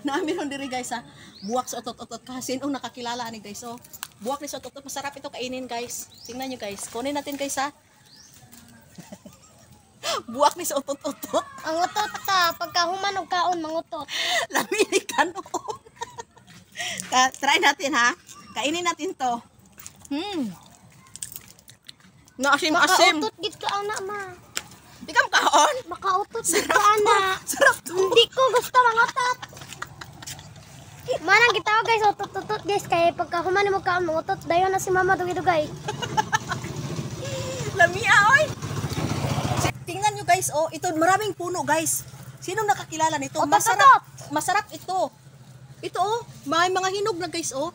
Na meron diri guys ha. Buwak sa otot-otot kasi sinong nakakilala ni guys. Oh. Buwak ni sa otot-otot, masarap ito kainin guys. Tingnan niyo guys. Kunin natin guys ha. Buwak ni sa otot-otot. Ang utot ta, pagka humanog kaon mangutot. Lamili ka noon. Try natin ha. Kainin natin to. Naasim-asim. Makautot gid ka ana ma. Di ka makaon? Makautot gid ka ana. Sarap to. Hindi ko gusto mangutot. Manang gitaw guys, utot-utot guys kay pagka humanog kaon mangutot dayon na si mama dugay-dugay. Lamia oy. Tingnan nyo guys, oh, ito maraming puno guys. Sino nakakilala nito? Masarap. Masarap ito. Ito oh, may mga hinog na guys oh.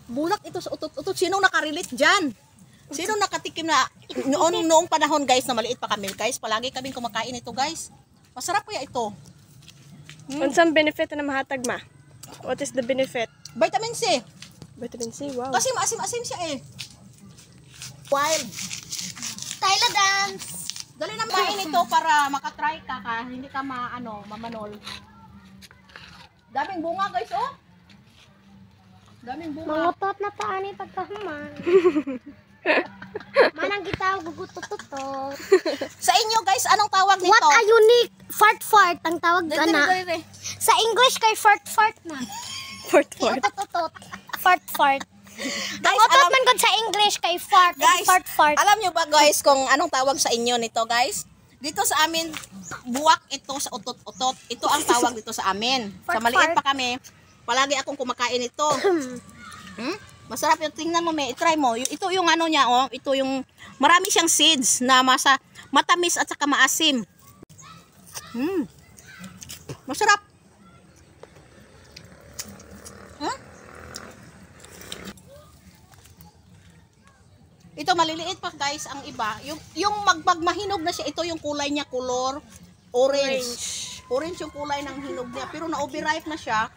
Bulak ito sa utot-utot. Sino nakarelate diyan? Sino nakatikim na noong panahon guys na maliit pa kami guys, palagi kaming kumakain ito guys. Masarap kaya ito. Unsang benefit na mahatag ma? What is the benefit? Vitamin C. Vitamin C, wow. Kasi maasim-asim siya eh. Wild. Tyla dance. Dali na kain ito para makatry ka hindi ka mamanol. Daming bunga guys oh. Daming bunga. Mangutot na taani pagka human. Manang gitaw gugutot-utot. Sa inyo guys, anong tawag nito? What a unique fart ang tawag ana. Dali. Sa English kay fart na. Fort. Utot-utot. Fart. Ang Guys, utot man gud sa English kay fart. Guys, Fart. alam nyo ba guys kung anong tawag sa inyo nito guys? Dito sa amin, buwak ito sa utot-utot. Ito ang tawag dito sa amin. Sa maliit pa kami, palagi akong kumakain ito. Masarap yung tingnan mo, i-try mo. Ito yung ano niya, oh. Ito yung, marami siyang seeds na matamis at saka maasim. Masarap. Ito maliliit pa guys ang iba. Yung mahinog na siya, ito yung kulay niya, color orange. Orange yung kulay ng hinog niya, pero na-overripe na siya.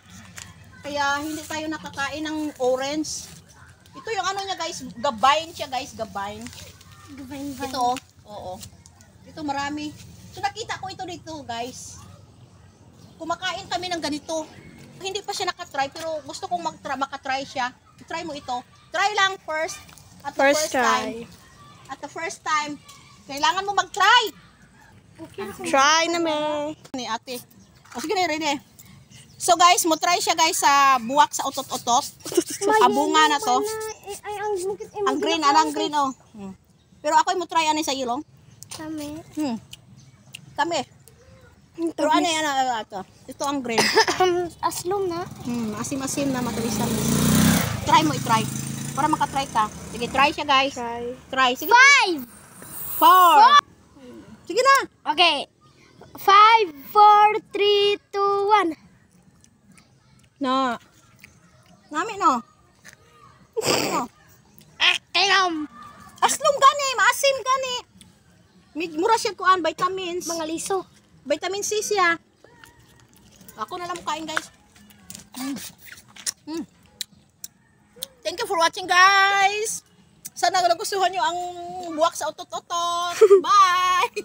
Kaya hindi tayo nakakain ng orange. Ito yung ano niya guys, gabain siya guys, gabain. Ito oh, oo. Ito marami. So nakita ko ito dito guys. Kumakain kami ng ganito. Hindi pa siya nakatry pero gusto kong makatry siya. Try mo ito. Try lang first. At the first time. At the first time, kailangan mo mag-try. Try na me. Ni ate. O sige na rin eh. So guys, mo try siya guys sa buwak sa otot-otot. Abunga na to. Ang green, ang green oh. Pero ako mo try ani sa ilong. Kami. Kami. Pero ano yan ito? Ito ang green. Aslom na. Asim-asim na matamis-tamis. Try mo, i-try. Para makatry ka. Sige, try siya guys. Try. Sige. 5. 4. Sige na. Okay. 5, 4, 3, 2, 1. No. Nami no. Ano? Aslom gani, maasim gani. Mura siya kuan vitamins. Mga liso. Vitamin C siya. Ako na lang kain guys. Thank you for watching guys. Sana nagustuhan nyo ang buwak sa utot-utot. Bye!